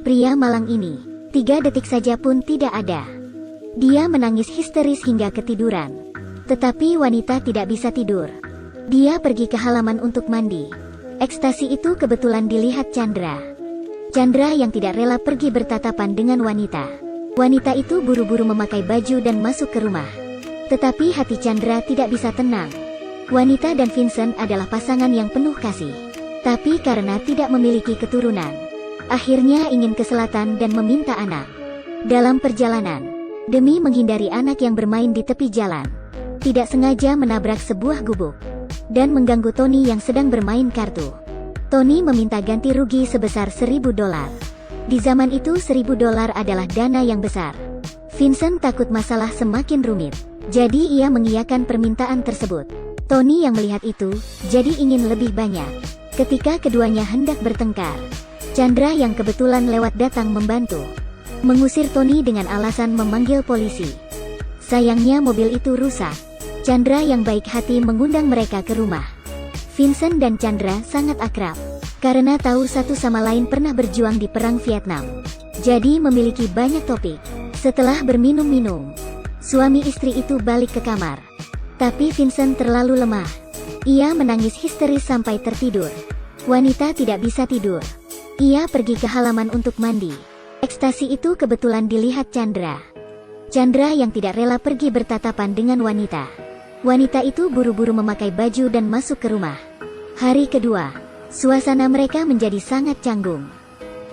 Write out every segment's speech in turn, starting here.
Pria malang ini, 3 detik saja pun tidak ada. Dia menangis histeris hingga ketiduran. Tetapi wanita tidak bisa tidur. Dia pergi ke halaman untuk mandi. Ekstasi itu kebetulan dilihat Chandra. Chandra yang tidak rela pergi bertatapan dengan wanita. Wanita itu buru-buru memakai baju dan masuk ke rumah. Tetapi hati Chandra tidak bisa tenang. Wanita dan Vincent adalah pasangan yang penuh kasih. Tapi karena tidak memiliki keturunan, akhirnya ingin ke selatan dan meminta anak. Dalam perjalanan, demi menghindari anak yang bermain di tepi jalan, tidak sengaja menabrak sebuah gubuk dan mengganggu Tony yang sedang bermain kartu. Tony meminta ganti rugi sebesar $1.000. Di zaman itu $1.000 adalah dana yang besar. Vincent takut masalah semakin rumit, jadi ia mengiyakan permintaan tersebut. Tony yang melihat itu, jadi ingin lebih banyak. Ketika keduanya hendak bertengkar, Chandra yang kebetulan lewat datang membantu, mengusir Tony dengan alasan memanggil polisi. Sayangnya mobil itu rusak. Chandra yang baik hati mengundang mereka ke rumah. Vincent dan Chandra sangat akrab, karena tahu satu sama lain pernah berjuang di Perang Vietnam. Jadi memiliki banyak topik. Setelah berminum-minum, suami istri itu balik ke kamar. Tapi Vincent terlalu lemah. Ia menangis histeris sampai tertidur. Wanita tidak bisa tidur. Ia pergi ke halaman untuk mandi. Ekstasi itu kebetulan dilihat Chandra. Chandra yang tidak rela pergi bertatapan dengan wanita. Wanita itu buru-buru memakai baju dan masuk ke rumah. Hari kedua, suasana mereka menjadi sangat canggung.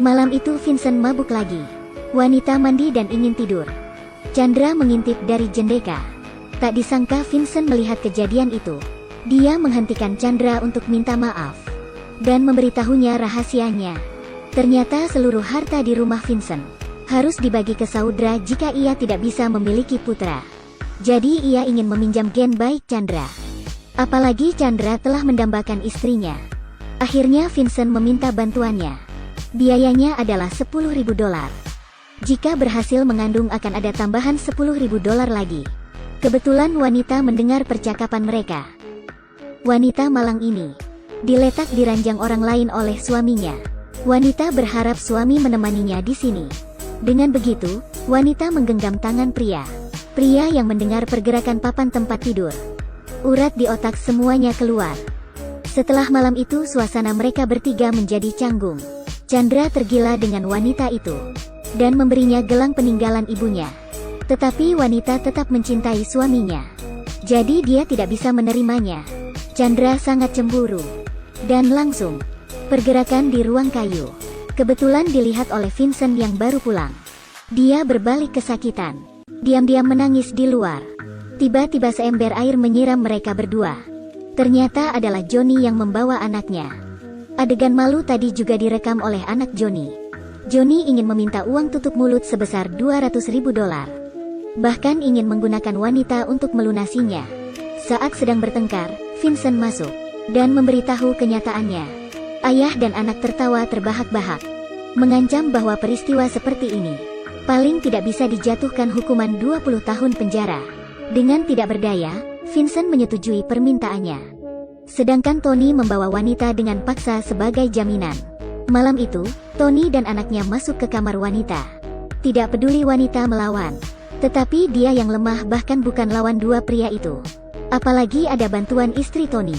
Malam itu Vincent mabuk lagi. Wanita mandi dan ingin tidur. Chandra mengintip dari jendela. Tak disangka Vincent melihat kejadian itu. Dia menghentikan Chandra untuk minta maaf dan memberitahunya rahasianya. Ternyata seluruh harta di rumah Vincent harus dibagi ke saudara jika ia tidak bisa memiliki putra. Jadi ia ingin meminjam gen baik Chandra. Apalagi Chandra telah mendambakan istrinya. Akhirnya Vincent meminta bantuannya. Biayanya adalah $10.000. Jika berhasil mengandung akan ada tambahan $10.000 lagi. Kebetulan wanita mendengar percakapan mereka. Wanita malang ini diletak di ranjang orang lain oleh suaminya. Wanita berharap suami menemaninya di sini. Dengan begitu, wanita menggenggam tangan pria. Pria yang mendengar pergerakan papan tempat tidur. Urat di otak semuanya keluar. Setelah malam itu suasana mereka bertiga menjadi canggung. Chandra tergila dengan wanita itu dan memberinya gelang peninggalan ibunya. Tetapi wanita tetap mencintai suaminya. Jadi dia tidak bisa menerimanya. Chandra sangat cemburu. Dan langsung, pergerakan di ruang kayu kebetulan dilihat oleh Vincent yang baru pulang. Dia berbalik kesakitan. Diam-diam menangis di luar. Tiba-tiba seember air menyiram mereka berdua. Ternyata adalah Johnny yang membawa anaknya. Adegan malu tadi juga direkam oleh anak Johnny. Johnny ingin meminta uang tutup mulut sebesar $200.000. Bahkan ingin menggunakan wanita untuk melunasinya. Saat sedang bertengkar, Vincent masuk dan memberitahu kenyataannya. Ayah dan anak tertawa terbahak-bahak, mengancam bahwa peristiwa seperti ini paling tidak bisa dijatuhkan hukuman 20 tahun penjara. Dengan tidak berdaya, Vincent menyetujui permintaannya. Sedangkan Tony membawa wanita dengan paksa sebagai jaminan. Malam itu, Tony dan anaknya masuk ke kamar wanita. Tidak peduli wanita melawan, tetapi dia yang lemah bahkan bukan lawan dua pria itu. Apalagi ada bantuan istri Tony.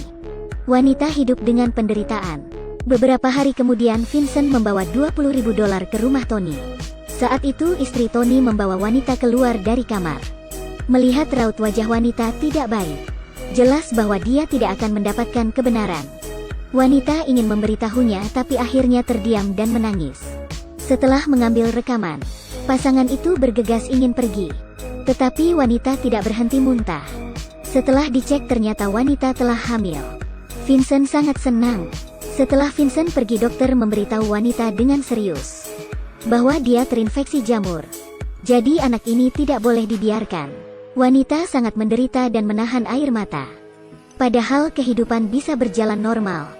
Wanita hidup dengan penderitaan. Beberapa hari kemudian Vincent membawa $20.000 ke rumah Tony. Saat itu istri Tony membawa wanita keluar dari kamar. Melihat raut wajah wanita tidak baik, jelas bahwa dia tidak akan mendapatkan kebenaran. Wanita ingin memberitahunya tapi akhirnya terdiam dan menangis. Setelah mengambil rekaman, pasangan itu bergegas ingin pergi. Tetapi wanita tidak berhenti muntah. Setelah dicek ternyata wanita telah hamil. Vincent sangat senang. Setelah Vincent pergi, dokter memberitahu wanita dengan serius bahwa dia terinfeksi jamur. Jadi anak ini tidak boleh dibiarkan. Wanita sangat menderita dan menahan air mata. Padahal kehidupan bisa berjalan normal.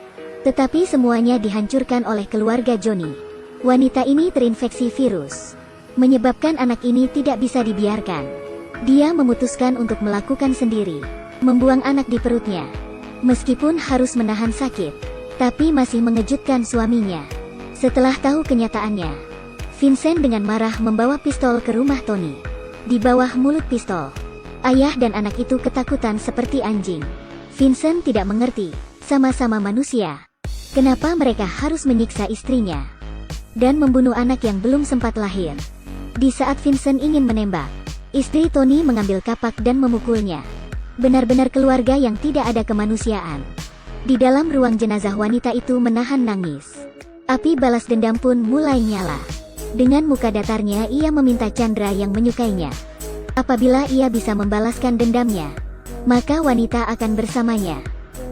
Tetapi semuanya dihancurkan oleh keluarga Johnny. Wanita ini terinfeksi virus, menyebabkan anak ini tidak bisa dibiarkan. Dia memutuskan untuk melakukan sendiri, membuang anak di perutnya. Meskipun harus menahan sakit, tapi masih mengejutkan suaminya. Setelah tahu kenyataannya, Vincent dengan marah membawa pistol ke rumah Tony. Di bawah mulut pistol, ayah dan anak itu ketakutan seperti anjing. Vincent tidak mengerti, sama-sama manusia, kenapa mereka harus menyiksa istrinya dan membunuh anak yang belum sempat lahir. Di saat Vincent ingin menembak, istri Tony mengambil kapak dan memukulnya. Benar-benar keluarga yang tidak ada kemanusiaan. Di dalam ruang jenazah wanita itu menahan nangis. Api balas dendam pun mulai nyala. Dengan muka datarnya ia meminta Chandra yang menyukainya. Apabila ia bisa membalaskan dendamnya, maka wanita akan bersamanya.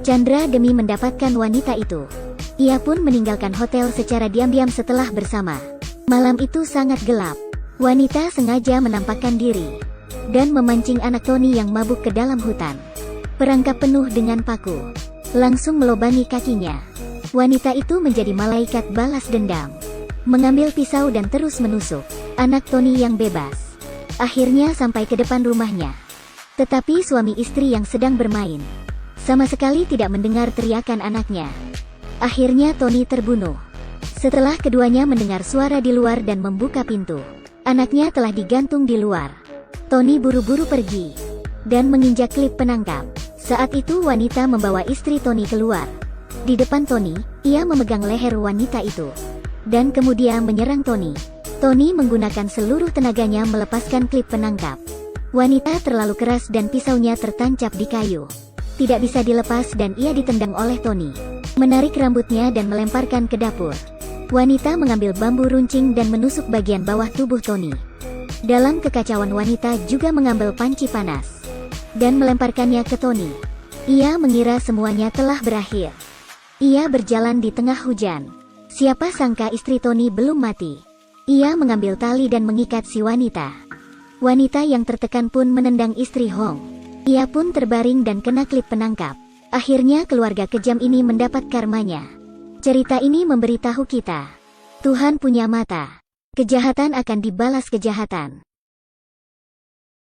Chandra demi mendapatkan wanita itu, ia pun meninggalkan hotel secara diam-diam setelah bersama. Malam itu sangat gelap. Wanita sengaja menampakkan diri dan memancing anak Tony yang mabuk ke dalam hutan. Perangkap penuh dengan paku langsung melobangi kakinya. Wanita itu menjadi malaikat balas dendam, mengambil pisau dan terus menusuk anak Tony yang bebas. Akhirnya sampai ke depan rumahnya. Tetapi suami istri yang sedang bermain sama sekali tidak mendengar teriakan anaknya. Akhirnya Tony terbunuh. Setelah keduanya mendengar suara di luar dan membuka pintu, anaknya telah digantung di luar. Tony buru-buru pergi dan menginjak klip penangkap. Saat itu wanita membawa istri Tony keluar. Di depan Tony, ia memegang leher wanita itu dan kemudian menyerang Tony. Tony menggunakan seluruh tenaganya melepaskan klip penangkap. Wanita terlalu keras dan pisaunya tertancap di kayu. Tidak bisa dilepas dan ia ditendang oleh Tony. Menarik rambutnya dan melemparkan ke dapur. Wanita mengambil bambu runcing dan menusuk bagian bawah tubuh Tony. Dalam kekacauan wanita juga mengambil panci panas dan melemparkannya ke Tony. Ia mengira semuanya telah berakhir. Ia berjalan di tengah hujan. Siapa sangka istri Tony belum mati. Ia mengambil tali dan mengikat si wanita. Wanita yang tertekan pun menendang istri Hong. Ia pun terbaring dan kena klip penangkap. Akhirnya keluarga kejam ini mendapat karmanya. Cerita ini memberitahu kita, Tuhan punya mata. Kejahatan akan dibalas kejahatan.